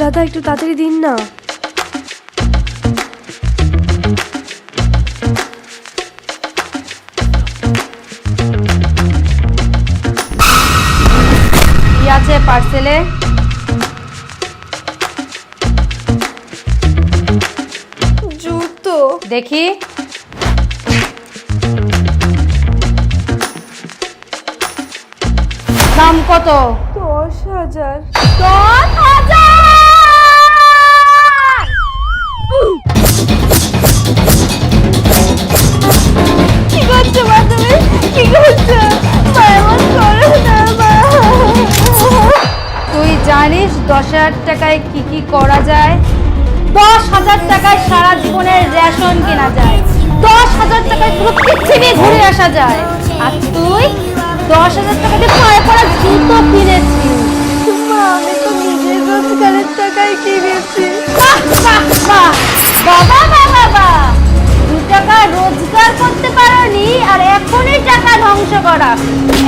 দাদা একটু তাড়াতাড়ি দিন না। কি আছে পার্সেলে? জুতো। দেখি। দাম কত? 10,000। 10,000! কি করছো মা তুমি? কি করছো? মা এমন করো না মা। তুই জানিস 10,000 টাকায় কি কি করা যায়? 10,000 টাকায় সারা জীবনের রেশন কেনা যায়। 10,000 টাকায় পুরো পৃথিবী ঘুরে আসা যায়। আর তুই 10,000 টাকা দিয়ে পায়ে পড়া জুতো কিনেছিস। মা আমি তো নিজের রোজগারের টাকায় কিনেছি। বাহ বাহ বাহ! বাবা বাবা বাহ! 2 টাকা রোজগার করতে পারোনি আর এখনই টাকা ধ্বংস করা।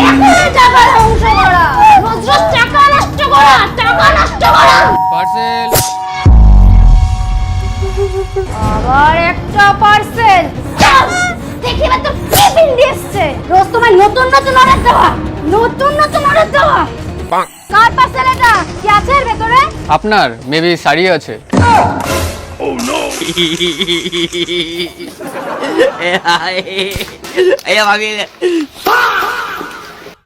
এখনই টাকা ধ্বংস করা। রোজ রোজ টাকা নষ্ট করা, টাকা নষ্ট করা। পার্সেল। আবার একটা পার্সেল। দেখি না তো টিফিন দিয়েছে। রোজ তোমার নতুন নতুন অর্ডার দেওয়া, নতুন নতুন অর্ডার দেওয়া। কার পার্সেল এটা? কি আছে এর ভেতরে? আপনার মেবি শাড়ি আছে। ভাবি